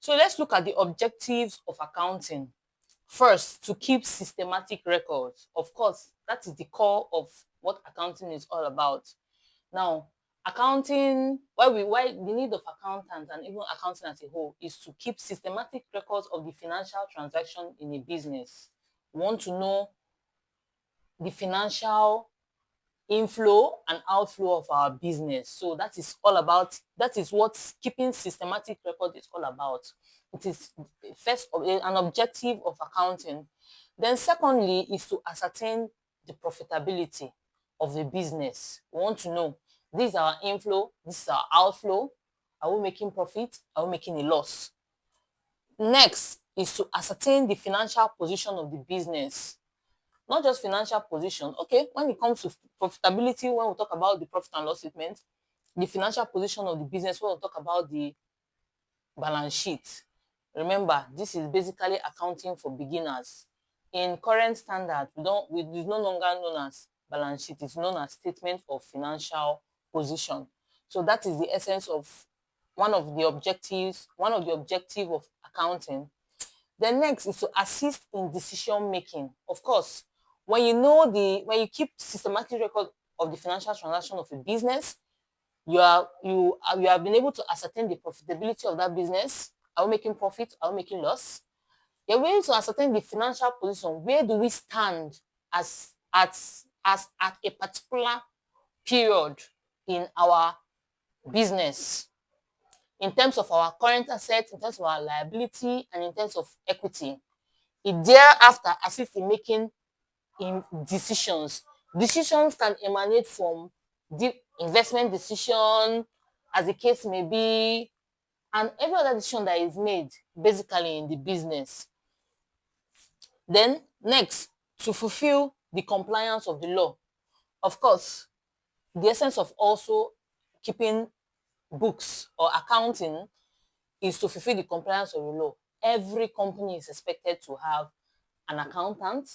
So let's look at the objectives of accounting. First, to keep systematic records. Of course, that is the core of what accounting is all about. Now, accounting, why the need of accountants and even accounting as a whole is to keep systematic records of the financial transaction in a business. We want to know the financial inflow and outflow of our business. So that is what keeping systematic record is all about. It is first an objective of accounting. Then secondly is to ascertain the profitability of the business. We want to know, this is our inflow, this is our outflow. Are we making profit? Are we making a loss? Next is to ascertain the financial position of the business. Not just financial position. Okay, when it comes to profitability, when we talk about the profit and loss statement, the financial position of the business, when we talk about the balance sheet. Remember, this is basically accounting for beginners. In current standard, it's no longer known as balance sheet, it's known as statement of financial position. So that is the essence of one of the objectives of accounting. The next is to assist in decision making. Of course, when you keep systematic record of the financial transaction of a business, you have been able to ascertain the profitability of that business. Are we making profit? Are we making loss? You're able to ascertain the financial position. Where do we stand as at a particular period in our business, in terms of our current assets, in terms of our liability, and in terms of equity. It thereafter assists in making decisions. Decisions can emanate from the investment decision, as the case may be, and every other decision that is made basically in the business. Then next, to fulfill the compliance of the law. Of course, the essence of also keeping books or accounting is to fulfill the compliance of the law. Every company is expected to have an accountant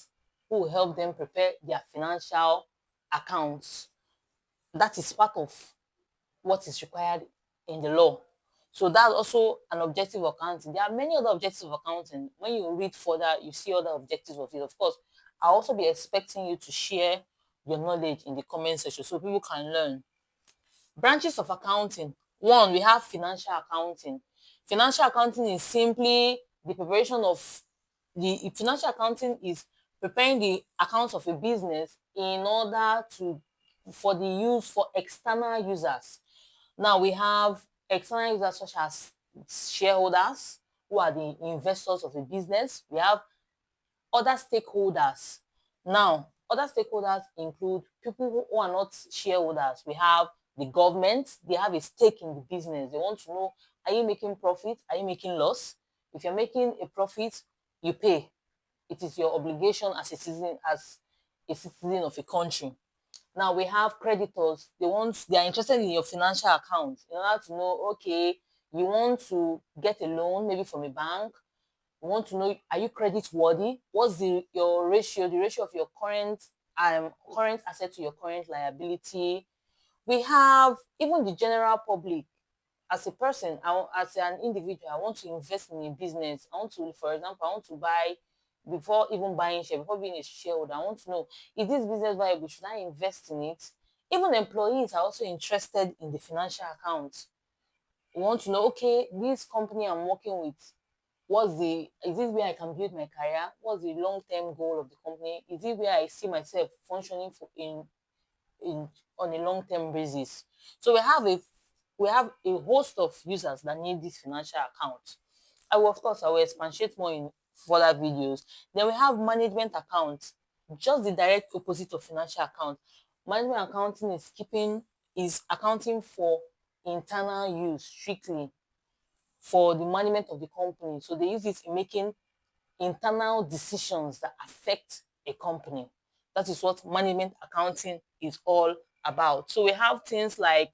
who will help them prepare their financial accounts. That is part of what is required in the law. So that's also an objective of accounting. There are many other objectives of accounting. When you read further, you see other objectives of it. Of course, I'll also be expecting you to share your knowledge in the comment section so people can learn. Branches of accounting. One, we have financial accounting. Financial accounting is simply the preparation of the financial accounting is preparing the accounts of a business in order to for the use for external users. Now we have external users such as shareholders who are the investors of a business. We have other stakeholders. Now, other stakeholders include people who are not shareholders. We have the government, they have a stake in the business. They want to know, are you making profit? Are you making loss? If you're making a profit, you pay. It is your obligation as a citizen of a country. Now we have creditors. They are interested in your financial account in order to know, okay, you want to get a loan maybe from a bank. You want to know, are you credit worthy? What's your ratio, the ratio of your current asset to your current liability? We have even the general public. As a person, as an individual, I want to invest in a business. I want to, for example, I want to buy, before even buying share, before being a shareholder, I want to know, is this business viable? Should I invest in it? Even employees are also interested in the financial account. We want to know, okay, this company I'm working with, is this where I can build my career? What's the long-term goal of the company? Is it where I see myself functioning on a long-term basis? So we have a host of users that need this financial account. I will expatiate more in further videos. Then we have management account, just the direct opposite of financial account. Management accounting is accounting for internal use strictly for the management of the company. So they use it in making internal decisions that affect a company. That is what management accounting is all about. So we have things like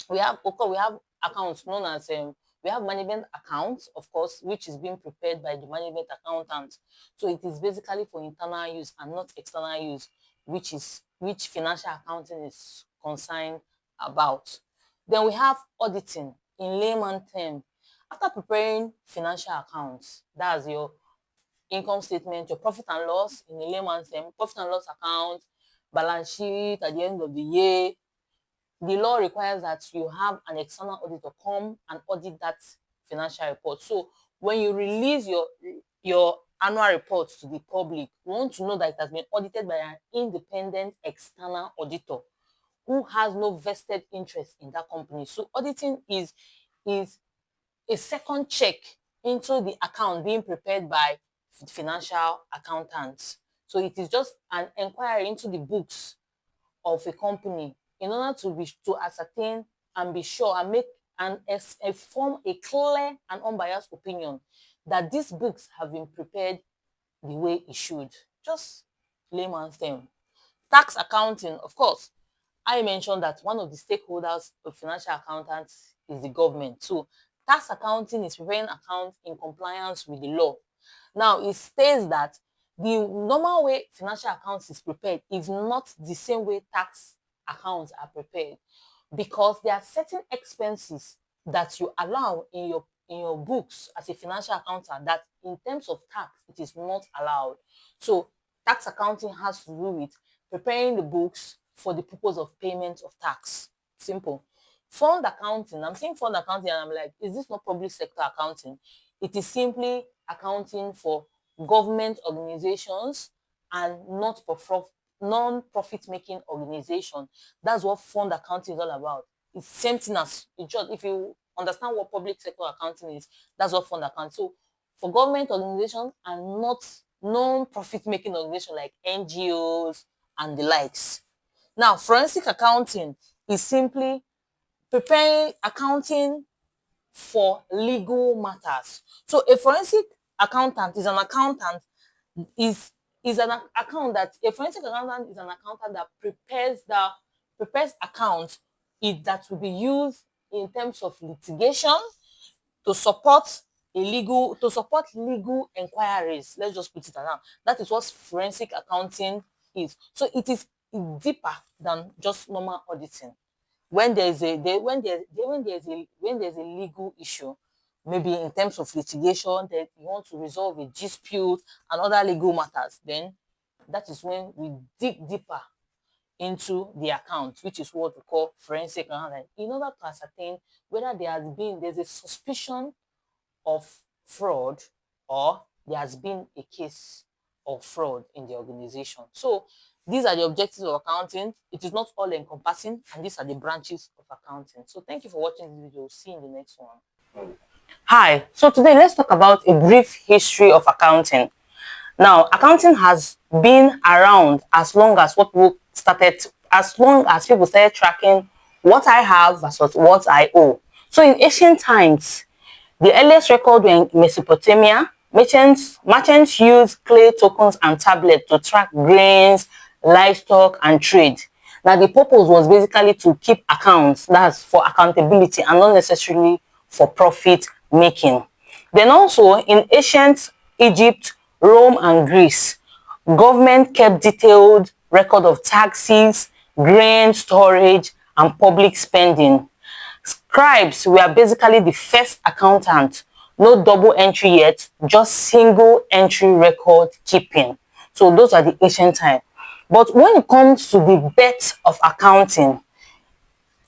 we have accounts known as we have management accounts, of course, which is being prepared by the management accountant. So it is basically for internal use and not external use, which financial accounting is concerned about. Then we have auditing in layman term. After preparing financial accounts, that's your income statement, your profit and loss in a layman's term, profit and loss account, balance sheet at the end of the year, the law requires that you have an external auditor come and audit that financial report. So when you release your annual report to the public, you want to know that it has been audited by an independent external auditor who has no vested interest in that company. So auditing is a second check into the account being prepared by financial accountants. So it is just an inquiry into the books of a company in order to ascertain and be sure and make and form a clear and unbiased opinion that these books have been prepared the way it should. Just layman's term. Tax accounting, of course, I mentioned that one of the stakeholders of financial accountants is the government. So tax accounting is preparing accounts in compliance with the law. Now, it states that the normal way financial accounts is prepared is not the same way tax accounts are prepared, because there are certain expenses that you allow in your books as a financial accountant that in terms of tax it is not allowed. So tax accounting has to do with preparing the books for the purpose of payment of tax. Simple. Fund accounting, I'm saying fund accounting and I'm like, is this not public sector accounting? It is simply accounting for government organizations and not for non-profit making organization. That's what fund accounting is all about. It's same thing as, if you understand what public sector accounting is, that's what fund accounting. So for government organizations and not non-profit making organizations like NGOs and the likes. Now, forensic accounting is simply preparing accounting for legal matters. So a forensic accountant is an accountant is an account that a forensic accountant is an accountant that prepares accounts that will be used in terms of litigation to support legal inquiries. Let's just put it around. That is what forensic accounting is. So it is deeper than just normal auditing. When there's a legal issue, maybe in terms of litigation, that you want to resolve a dispute and other legal matters, then that is when we dig deeper into the account, which is what we call forensic accounting, in order to ascertain whether there's a suspicion of fraud or there has been a case of fraud in the organization. So these are the objectives of accounting. It is not all encompassing, and these are the branches of accounting. So thank you for watching this video. See you in the next one. Hi, so today let's talk about a brief history of accounting. Now, accounting has been around as long as people started tracking what I have versus what I owe. So in ancient times, the earliest record were in Mesopotamia. Merchants used clay tokens and tablets to track grains, livestock, and trade. Now, the purpose was basically to keep accounts, that's for accountability and not necessarily for profit making. Then also in ancient Egypt, Rome, and Greece, government kept detailed record of taxes, grain storage, and public spending. Scribes were basically the first accountant. No double entry yet, just single entry record keeping. So those are the ancient time. But when it comes to the birth of accounting,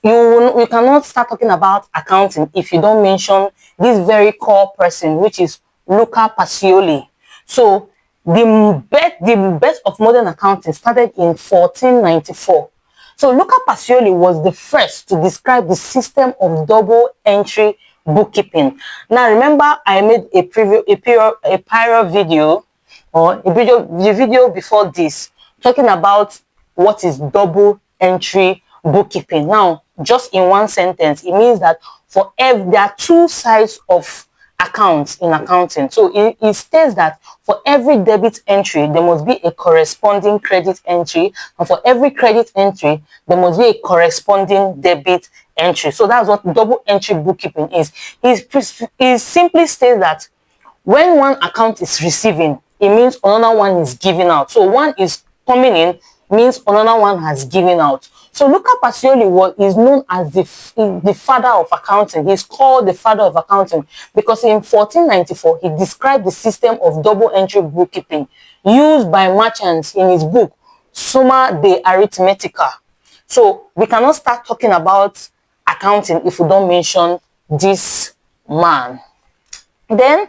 you cannot start talking about accounting if you don't mention this very core person, which is Luca Pacioli. So the birth of modern accounting started in 1494. So Luca Pacioli was the first to describe the system of double entry bookkeeping. Now remember, I made a prior video, or the video before this, talking about what is double entry bookkeeping. Now, just in one sentence, it means that there are two sides of accounts in accounting. So it states that for every debit entry, there must be a corresponding credit entry, and for every credit entry, there must be a corresponding debit entry. So that's what double entry bookkeeping is. It simply states that when one account is receiving, it means another one is giving out. So one is coming in means another one has given out. So Luca Pacioli is known as the father of accounting. He's called the father of accounting because in 1494, he described the system of double entry bookkeeping used by merchants in his book, Summa de Arithmetica. So we cannot start talking about accounting if we don't mention this man. Then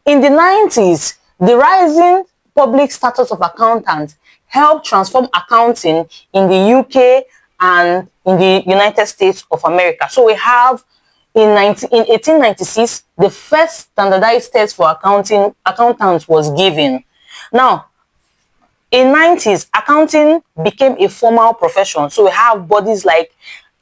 in the 90s, the rising public status of accountants helped transform accounting in the UK and in the United States of America. So we have in 1896, the first standardized test for accountants was given. Now, in 90s, accounting became a formal profession. So we have bodies like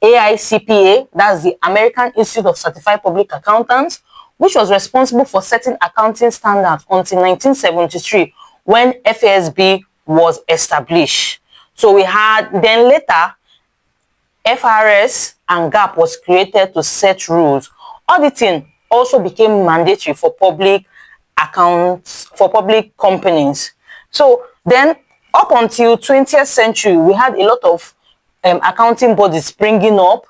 AICPA, that's the American Institute of Certified Public Accountants, which was responsible for setting accounting standards until 1973 when FASB was established. So we had, then later, FRS and GAAP was created to set rules. Auditing also became mandatory for public accounts, for public companies. So then up until 20th century, we had a lot of accounting bodies springing up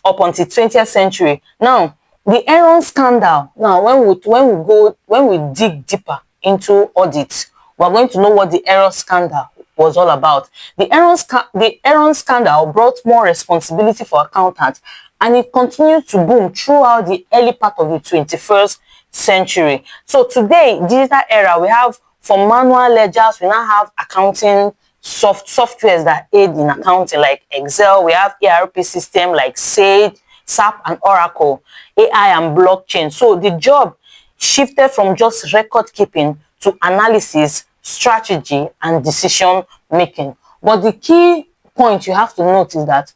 until 20th century. Now, the Enron scandal, now when we dig deeper into audit, we're going to know what the Enron scandal was all about. The Enron scandal brought more responsibility for accountants, and it continued to boom throughout the early part of the 21st century. So today, digital era, we have, for manual ledgers, we now have accounting softwares that aid in accounting like Excel. We have ERP system like Sage, SAP, and Oracle, AI and blockchain. So the job shifted from just record keeping to analysis, strategy, and decision making. But the key point you have to note is that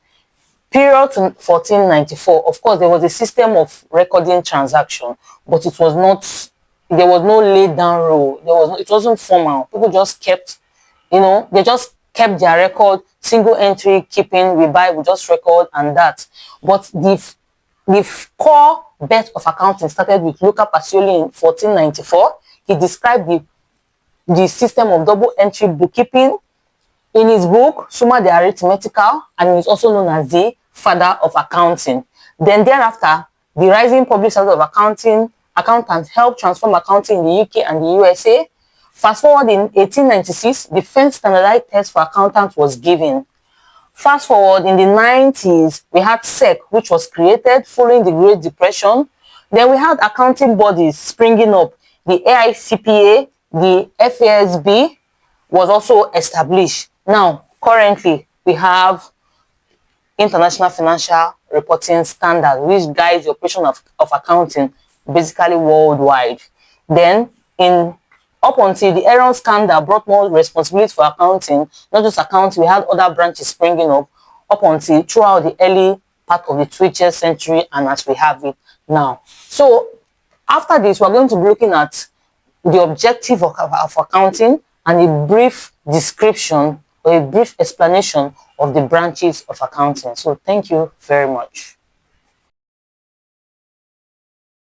period to 1494, of course, there was a system of recording transaction, but it was not, there was no laid down rule. It wasn't formal. People just kept, they just kept their record, single entry keeping, we buy, we just record, and that. But the core birth of accounting started with Luca Pacioli in 1494. He described the system of double entry bookkeeping in his book, Summa de Arithmetica, and he's also known as the father of accounting. Then thereafter, the rising public status of accountants helped transform accounting in the UK and the USA. Fast forward, in 1896, the first standardized test for accountants was given. Fast forward, in the 90s, we had SEC, which was created following the Great Depression. Then we had accounting bodies springing up. The AICPA, the FASB was also established. Now, currently, we have International Financial Reporting Standard, which guides the operation of accounting basically worldwide. Then, up until the Enron scandal brought more responsibility for accounting, not just accounting, we had other branches springing up until throughout the early part of the 20th century and as we have it now. So, after this, we're going to be looking at the objective of accounting and a brief description or a brief explanation of the branches of accounting. So thank you very much.